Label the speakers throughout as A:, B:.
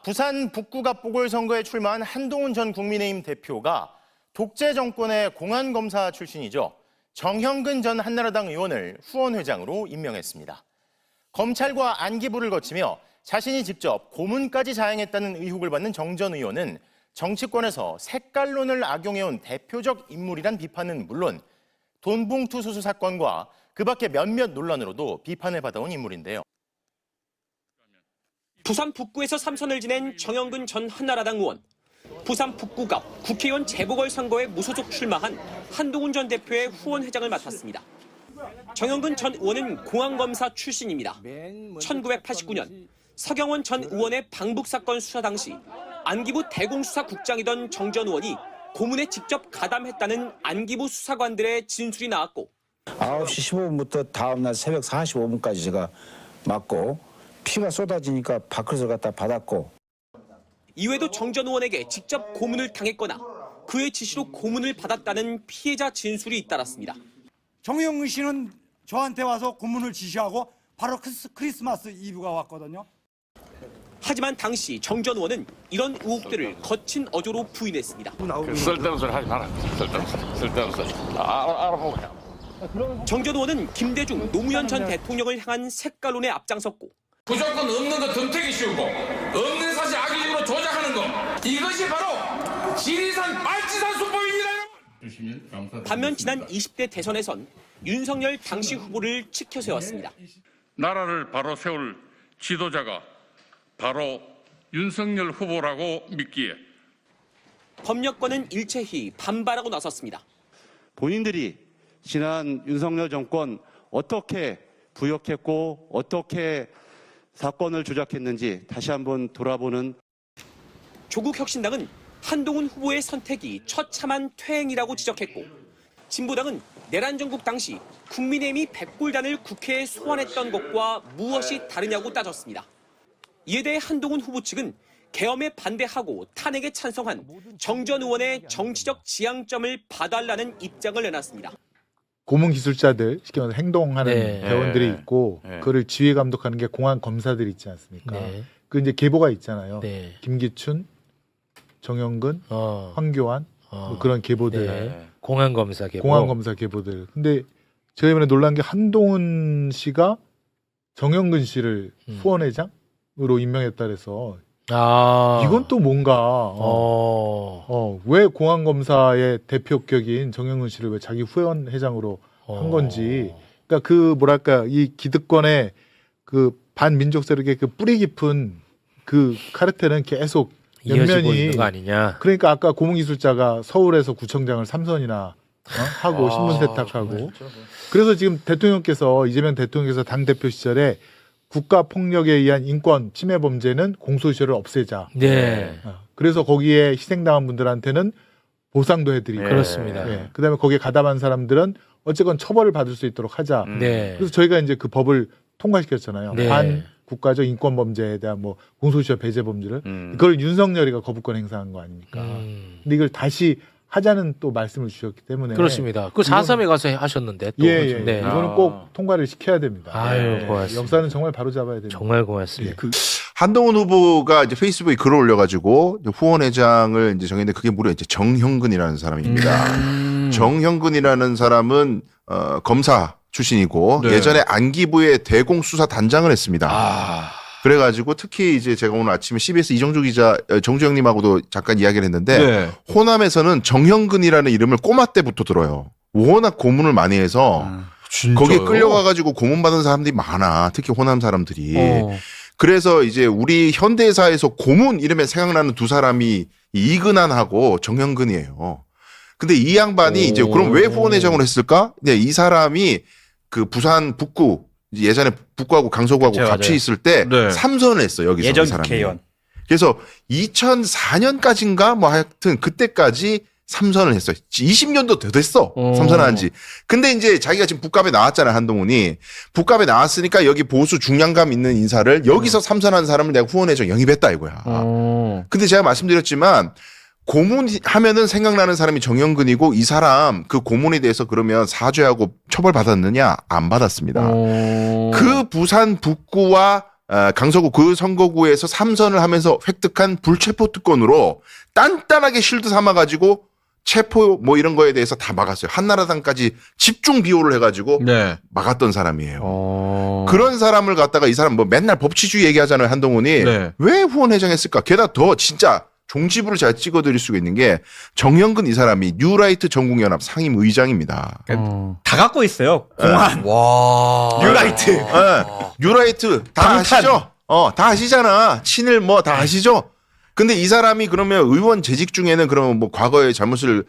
A: 부산 북구가 보궐선거에 출마한 한동훈 전 국민의힘 대표가 독재 정권의 공안검사 출신이죠. 정형근 전 한나라당 의원을 후원회장으로 임명했습니다. 검찰과 안기부를 거치며 자신이 직접 고문까지 자행했다는 의혹을 받는 정 전 의원은 정치권에서 색깔론을 악용해온 대표적 인물이란 비판은 물론 돈봉투 수수 사건과 그 밖의 몇몇 논란으로도 비판을 받아온 인물인데요.
B: 부산 북구에서 3선을 지낸 정형근 전 한나라당 의원. 부산 북구가 국회의원 재보궐선거에 무소속 출마한 한동훈 전 대표의 후원회장을 맡았습니다. 정형근 전 의원은 공안검사 출신입니다. 1989년 서경원 전 의원의 방북사건 수사 당시 안기부 대공수사국장이던 정 전 의원이 고문에 직접 가담했다는 안기부 수사관들의 진술이 나왔고
C: 9시 15분부터 다음날 새벽 45분까지 제가 맞고 피가 쏟아지니까 밥그릇을 갖다 받았고
B: 이외에도 정 전 의원에게 직접 고문을 당했거나 그의 지시로 고문을 받았다는 피해자 진술이 잇따랐습니다.
D: 정형근 씨는 저한테 와서 고문을 지시하고 바로 크리스마스 이브가 왔거든요.
B: 하지만 당시 정 전 의원은 이런 의혹들을 거친 어조로 부인했습니다.
E: 쓸데없는 소리 하지 마라. 쓸데없는 소리. 알아보고 해.
B: 정 전 의원은 김대중, 노무현 전 대통령을 향한 색깔론에 앞장섰고
E: 무조건 없는 거 덤태기 씌우고 없는 사실 악의적으로 조작하는 거 이것이 바로 지리산 빨치산 수법입니다.
B: 반면 지난 20대 대선에선 윤석열 당시 후보를 치켜 세웠습니다.
F: 나라를 바로 세울 지도자가 바로 윤석열 후보라고 믿기에
B: 법력권은 일체히 반발하고 나섰습니다.
G: 본인들이 지난 윤석열 정권 어떻게 부역했고 어떻게 사건을 조작했는지 다시 한번 돌아보는
B: 조국혁신당은 한동훈 후보의 선택이 처참한 퇴행이라고 지적했고 진보당은 내란 정국 당시 국민의힘이 백골단을 국회에 소환했던 것과 무엇이 다르냐고 따졌습니다. 이에 대해 한동훈 후보 측은 계엄에 반대하고 탄핵에 찬성한 정 전 의원의 정치적 지향점을 봐달라는 입장을 내놨습니다.
H: 고문 기술자들, 쉽게 말해서 행동하는 대원들이 있고 그거를 지휘 감독하는 게 공안 검사들이 있지 않습니까? 그 이제 계보가 있잖아요. 김기춘, 정형근, 황교안 뭐 그런 계보들.
I: 공안검사 계보.
H: 공안검사 계보들. 근데 제가 이번에 놀란 게 한동훈 씨가 정형근 씨를 후원회장으로 임명했다 그래서 이건 또 뭔가 왜 공안검사의 대표격인 정형근 씨를 왜 자기 후원회장으로 한 건지, 그러니까 그 뭐랄까 이 기득권의 그 반민족 세력의 그 뿌리 깊은 그 카르텔은 계속
I: 이어지고 있는 거 아니냐.
H: 그러니까 아까 고문기술자가 서울에서 구청장을 3선이나 하고 신문 세탁하고 그래서 지금 대통령께서 이재명 대통령께서 당 대표 시절에 국가 폭력에 의한 인권 침해 범죄는 공소시효를 없애자. 그래서 거기에 희생당한 분들한테는 보상도 해드리고.
I: 그렇습니다.
H: 그다음에 거기에 가담한 사람들은 어쨌건 처벌을 받을 수 있도록 하자. 그래서 저희가 이제 그 법을 통과시켰잖아요. 반 국가적 인권 범죄에 대한 뭐 공소시효 배제 범죄를 이걸 윤석열이가 거부권 행사한 거 아닙니까? 근데 이걸 다시 하자는 또 말씀을 주셨기 때문에
I: 그렇습니다. 그 4.3에 가서 하셨는데 또
H: 이거는 꼭 통과를 시켜야 됩니다.
I: 아유, 고맙습니다.
H: 역사는 정말 바로 잡아야 됩니다.
I: 정말 고맙습니다.
J: 한동훈 후보가 이제 페이스북에 글을 올려가지고 후원회장을 이제 정했는데 그게 무려 이제 정형근이라는 사람입니다. 정형근이라는 사람은 검사 출신이고 예전에 안기부의 대공수사단장을 했습니다. 그래가지고 특히 이제 제가 오늘 아침에 CBS 이정주 기자, 정주영님하고도 잠깐 이야기를 했는데 호남에서는 정형근이라는 이름을 꼬마 때부터 들어요. 워낙 고문을 많이 해서 거기에 끌려가가지고 고문받은 사람들이 많아. 특히 호남 사람들이. 그래서 이제 우리 현대사에서 고문 이름에 생각나는 두 사람이 이근한하고 정형근이에요. 근데 이 양반이 이제 그럼 왜 후원회장으로 했을까? 이 사람이 그 부산 북구 예전에 북구하고 강서구하고 같이 있을 때 3선을 했어 여기서.
D: 예전
J: 이 사람이.
D: 국회의원.
J: 그래서 2004년까지인가 뭐 하여튼 그때까지 3선을 했어요. 20년도 더 됐어. 3선 한 지. 근데 이제 자기가 지금 북갑에 나왔잖아요, 한동훈이. 북갑에 나왔으니까 여기 보수 중량감 있는 인사를 여기서 3선한 사람을 내가 후원회장 영입했다 이거야. 근데 제가 말씀드렸지만 고문하면은 생각나는 사람이 정형근이고 이 사람 그 고문에 대해서 그러면 사죄하고 처벌받았느냐? 안 받았습니다. 그 부산 북구와 강서구 그 선거구에서 3선을 하면서 획득한 불체포 특권으로 단단하게 실드 삼아가지고 체포 뭐 이런 거에 대해서 다 막았어요. 한나라당까지 집중 비호를 해가지고
K: 네.
J: 막았던 사람이에요. 그런 사람을 갖다가 이 사람 뭐 맨날 법치주의 얘기하잖아요. 한동훈이.
K: 네.
J: 왜 후원회장 했을까? 게다가 더 진짜 종지부를 제가 찍어드릴 수가 있는 게 정형근 이 사람이 뉴라이트 전국연합 상임의장입니다.
L: 다 갖고 있어요. 공안,
K: 와.
L: 뉴라이트.
J: 네. 뉴라이트 다
L: 방탄.
J: 아시죠? 다 아시잖아. 친일 뭐 다 아시죠? 근데 이 사람이 그러면 의원 재직 중에는 그러면 뭐 과거의 잘못을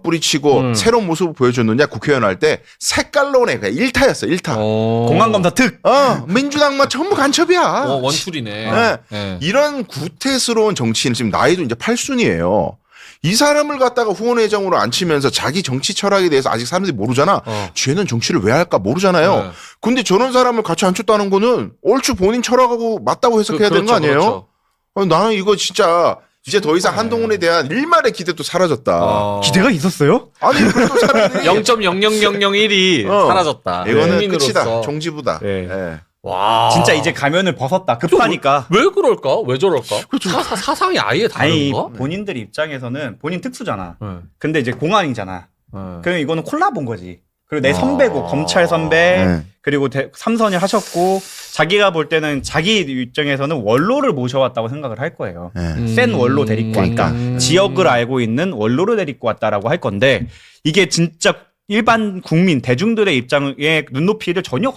J: 뿌리치고 새로운 모습을 보여줬느냐 국회의원 할 때 색깔론에 그냥 일타였어. 일타.
L: 공안검사 특.
J: 민주당만 전부 간첩이야.
K: 원툴이네.
J: 네.
K: 네.
J: 이런 구태스러운 정치인 지금 나이도 이제 8순이에요. 이 사람을 갖다가 후원회장으로 앉히면서 자기 정치 철학에 대해서 아직 사람들이 모르잖아. 쟤는 정치를 왜 할까 모르잖아요.
K: 네.
J: 근데 저런 사람을 같이 앉혔다는 거는 얼추 본인 철학하고 맞다고 해석해야 되는 거 아니에요?
K: 그렇죠.
J: 나는 이거 진짜 이제 더 이상 한동훈에 대한 일말의 기대도 사라졌다.
L: 기대가 있었어요?
J: 아니 그래도 사람들이
K: 0.00001이 사라졌다.
J: 이거는
K: 국민으로서.
J: 끝이다. 종지부다.
L: 네.
J: 예.
K: 와.
L: 진짜 이제 가면을 벗었다. 급하니까.
K: 왜 그럴까? 왜 저럴까?
J: 그렇죠.
K: 사상이 아예
L: 아니
K: 다른가?
L: 본인들 입장에서는 본인 특수잖아.
K: 네.
L: 근데 이제 공안이잖아.
K: 네.
L: 그럼 이거는 콜라보인 거지. 그리고 내 선배고 검찰 선배
J: 네.
L: 그리고 삼선을 하셨고 자기가 볼 때는 자기 입장에서는 원로를 모셔왔다고 생각을 할 거예요.
J: 네.
L: 센 원로 데리고 왔다. 지역을 알고 있는 원로를 데리고 왔다라고 할 건데 이게 진짜 일반 국민 대중들의 입장에 눈높이를 전혀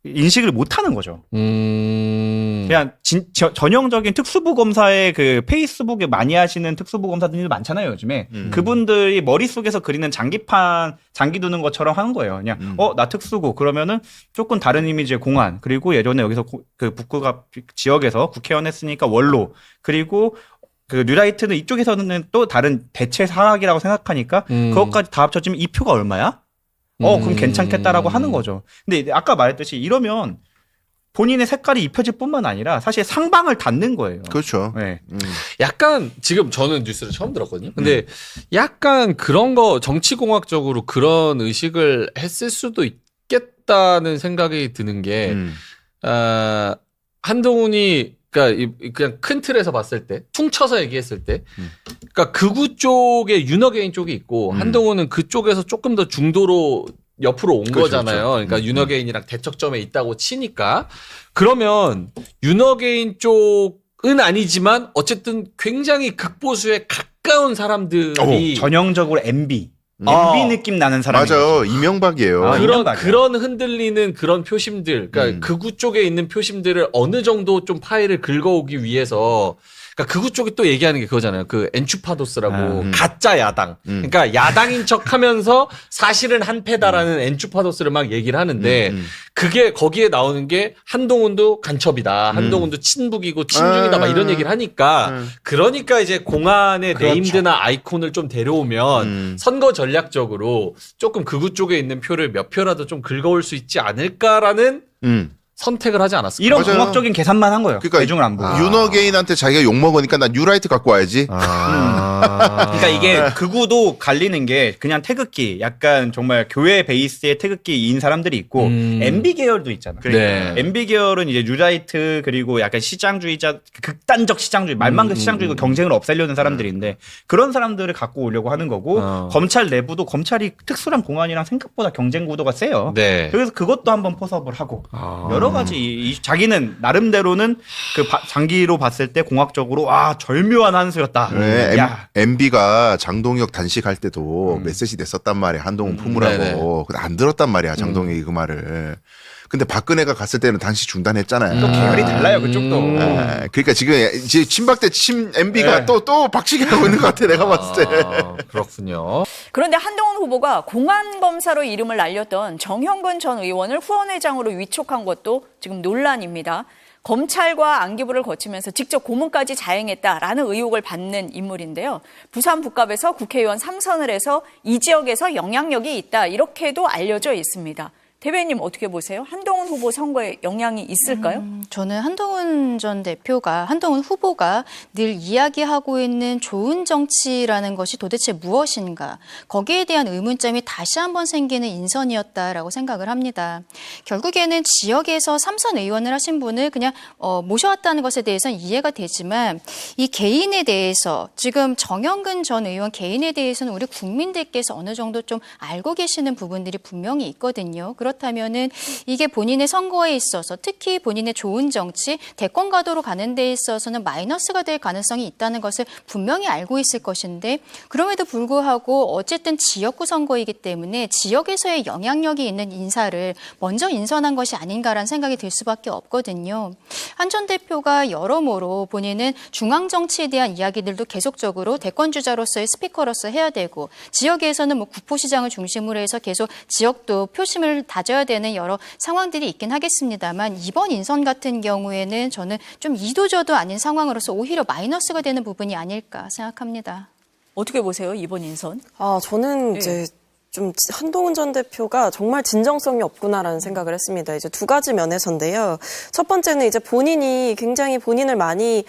L: 인식을 못하는 거죠. 그냥 전형적인 특수부 검사의 그 페이스북에 많이 하시는 특수부 검사들이 많잖아요 요즘에. 그분들이 머릿속에서 그리는 장기 두는 것처럼 하는 거예요. 그냥 나 특수고 그러면은 조금 다른 이미지의 공안 그리고 예전에 여기서 그 북구가 지역에서 국회의원 했으니까 원로 그리고 그 뉴라이트는 이쪽에서는 또 다른 대체 사학이라고 생각하니까 그것까지 다 합쳐지면 이 표가 얼마야? 그럼 괜찮겠다라고 하는 거죠. 근데 아까 말했듯이 이러면 본인의 색깔이 입혀질 뿐만 아니라 사실 상방을 닫는 거예요.
J: 그렇죠.
L: 네.
K: 약간 지금 저는 뉴스를 처음 들었거든요. 근데 약간 그런 거 정치공학적으로 그런 의식을 했을 수도 있겠다는 생각이 드는 게 한동훈이 그러니까 그냥 큰 틀에서 봤을 때 퉁쳐서 얘기했을 때 그러니까 극우 쪽에 윤어게인 쪽이 있고 한동훈은 그쪽에서 조금 더 중도로 옆으로 온
J: 그렇죠,
K: 거잖아요. 그러니까 윤어게인이랑 대척점에 있다고 치니까 그러면 윤어게인 쪽은 아니지만 어쨌든 굉장히 극보수에 가까운 사람들이
L: 전형적으로 MB 느낌 나는 사람이
J: 맞아요. 이명박이에요.
K: 그런 흔들리는 그런 표심들, 그러니까 극우 쪽에 있는 표심들을 어느 정도 좀 파일을 긁어오기 위해서, 그러니까 극우 쪽이 또 얘기하는 게 그거잖아요. 그 엔추파도스라고 가짜 야당. 그러니까 야당인 척하면서 사실은 한패다라는 엔추파도스를 막 얘기를 하는데 그게 거기에 나오는 게 한동훈도 간첩이다. 한동훈도 친북이고 친중이다. 막 이런 얘기를 하니까 그러니까 이제 공안의
L: 그렇죠.
K: 네임드나 아이콘을 좀 데려오면 선거 전략적으로 조금 극우 쪽에 있는 표를 몇 표라도 좀 긁어올 수 있지 않을까라는 선택을 하지 않았을까?
L: 이런
J: 맞아요.
L: 공학적인 계산만 한 거예요.
J: 그러니까
L: 대중을 안 보고.
J: 윤어게인한테 자기가 욕먹으니까 나 뉴라이트 갖고 와야지.
L: 그러니까 이게 극우도 갈리는 게 그냥 태극기, 약간 정말 교회 베이스의 태극기인 사람들이 있고 MB 계열도 있잖아.
K: 네.
L: MB 계열은 이제 뉴라이트 그리고 약간 시장주의자, 극단적 시장주의, 말만 그 시장주의고 경쟁을 없애려는 사람들인데 그런 사람들을 갖고 오려고 하는 거고 검찰 내부도 검찰이 특수한 공안이랑 생각보다 경쟁 구도가 세요.
K: 네.
L: 그래서 그것도 한번 포섭을 하고 여러 가지 자기는 나름대로는 그 장기로 봤을 때 공학적으로 절묘한 한 수였다.
J: 네, MB가 장동혁 단식할 때도 메시지 냈었단 말이야. 한동훈 품으라고. 근데 안 들었단 말이야. 장동혁이 그 말을. 근데 박근혜가 갔을 때는 단식 중단했잖아요.
L: 또 계열이 달라요. 그쪽도.
J: 그러니까 지금 이제 친박대 MB가 또 박치기 하고 있는 것 같아. 내가 봤을 때.
K: 그렇군요.
M: 그런데 한동훈 후보가 공안검사로 이름을 날렸던 정형근 전 의원을 후원회장으로 위촉한 것도 지금 논란입니다. 검찰과 안기부를 거치면서 직접 고문까지 자행했다라는 의혹을 받는 인물인데요. 부산 북갑에서 국회의원 3선을 해서 이 지역에서 영향력이 있다 이렇게도 알려져 있습니다. 대변인님 어떻게 보세요? 한동훈 후보 선거에 영향이 있을까요?
N: 저는 한동훈 후보가 늘 이야기하고 있는 좋은 정치라는 것이 도대체 무엇인가, 거기에 대한 의문점이 다시 한번 생기는 인선이었다라고 생각을 합니다. 결국에는 지역에서 3선 의원을 하신 분을 그냥 모셔왔다는 것에 대해서는 이해가 되지만, 이 개인에 대해서 지금 정영근 전 의원 개인에 대해서는 우리 국민들께서 어느 정도 좀 알고 계시는 부분들이 분명히 있거든요. 그렇다면은 이게 본인의 선거에 있어서, 특히 본인의 좋은 정치, 대권 가도로 가는 데 있어서는 마이너스가 될 가능성이 있다는 것을 분명히 알고 있을 것인데, 그럼에도 불구하고 어쨌든 지역구 선거이기 때문에 지역에서의 영향력이 있는 인사를 먼저 인선한 것이 아닌가라는 생각이 들 수밖에 없거든요. 한 전 대표가 여러모로 본인은 중앙 정치에 대한 이야기들도 계속적으로 대권 주자로서의 스피커로서 해야 되고, 지역에서는 뭐 구포시장을 중심으로 해서 계속 지역도 표심을 다져야 되는 여러 상황들이 있긴 하겠습니다만, 이번 인선 같은 경우에는 저는 좀 이도저도 아닌 상황으로서 오히려 마이너스가 되는 부분이 아닐까 생각합니다.
M: 어떻게 보세요, 이번 인선?
O: 저는 이제 좀 한동훈 전 대표가 정말 진정성이 없구나라는 생각을 했습니다. 이제 두 가지 면에서인데요. 첫 번째는 이제 본인이 굉장히 본인을 많이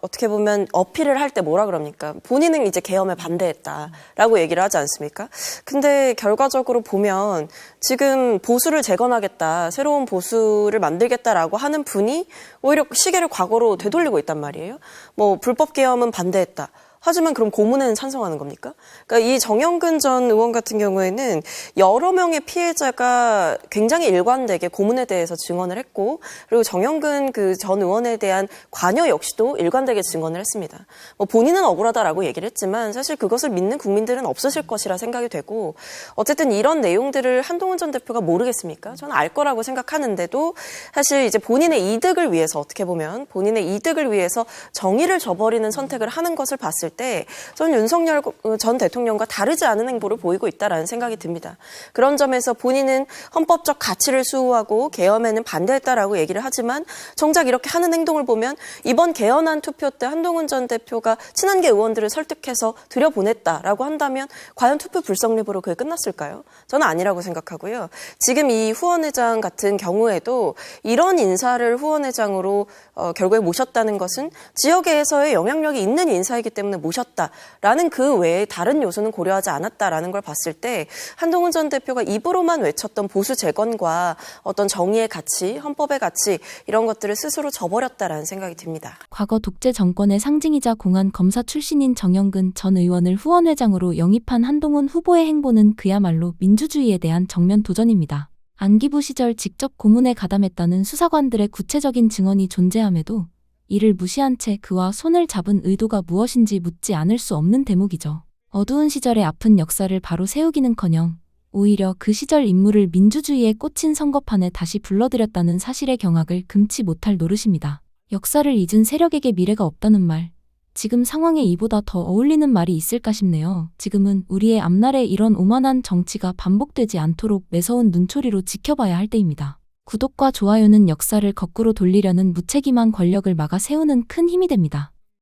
O: 어떻게 보면 어필을 할 때 뭐라 그럽니까? 본인은 이제 계엄에 반대했다라고 얘기를 하지 않습니까? 근데 결과적으로 보면 지금 보수를 재건하겠다, 새로운 보수를 만들겠다라고 하는 분이 오히려 시계를 과거로 되돌리고 있단 말이에요. 뭐 불법 계엄은 반대했다. 하지만 그럼 고문에는 찬성하는 겁니까? 그러니까 이 정영근 전 의원 같은 경우에는 여러 명의 피해자가 굉장히 일관되게 고문에 대해서 증언을 했고, 그리고 정영근 그 전 의원에 대한 관여 역시도 일관되게 증언을 했습니다. 뭐 본인은 억울하다라고 얘기를 했지만 사실 그것을 믿는 국민들은 없으실 것이라 생각이 되고, 어쨌든 이런 내용들을 한동훈 전 대표가 모르겠습니까? 저는 알 거라고 생각하는데도 사실 이제 본인의 이득을 위해서, 어떻게 보면 본인의 이득을 위해서 정의를 저버리는 선택을 하는 것을 봤을 때 저는 윤석열 전 대통령과 다르지 않은 행보를 보이고 있다라는 생각이 듭니다. 그런 점에서 본인은 헌법적 가치를 수호하고 계엄에는 반대했다라고 얘기를 하지만 정작 이렇게 하는 행동을 보면 이번 개헌안 투표 때 한동훈 전 대표가 친한계 의원들을 설득해서 들여보냈다라고 한다면 과연 투표 불성립으로 그게 끝났을까요? 저는 아니라고 생각하고요. 지금 이 후원회장 같은 경우에도 이런 인사를 후원회장으로 결국에 모셨다는 것은 지역에서의 영향력이 있는 인사이기 때문에 모셨다라는 그 외에 다른 요소는 고려하지 않았다라는 걸 봤을 때 한동훈 전 대표가 입으로만 외쳤던 보수 재건과 어떤 정의의 가치, 헌법의 가치 이런 것들을 스스로 저버렸다라는 생각이 듭니다.
P: 과거 독재 정권의 상징이자 공안 검사 출신인 정영근 전 의원을 후원회장으로 영입한 한동훈 후보의 행보는 그야말로 민주주의에 대한 정면 도전입니다. 안기부 시절 직접 고문에 가담했다는 수사관들의 구체적인 증언이 존재함에도 이를 무시한 채 그와 손을 잡은 의도가 무엇인지 묻지 않을 수 없는 대목이죠. 어두운 시절의 아픈 역사를 바로 세우기는커녕 오히려 그 시절 인물을 민주주의에 꽂힌 선거판에 다시 불러들였다는 사실의 경악을 금치 못할 노릇입니다. 역사를 잊은 세력에게 미래가 없다는 말, 지금 상황에 이보다 더 어울리는 말이 있을까 싶네요. 지금은 우리의 앞날에 이런 오만한 정치가 반복되지 않도록 매서운 눈초리로 지켜봐야 할 때입니다. 구독과 좋아요는 역사를 거꾸로 돌리려는 무책임한 권력을 막아 세우는 큰 힘이 됩니다.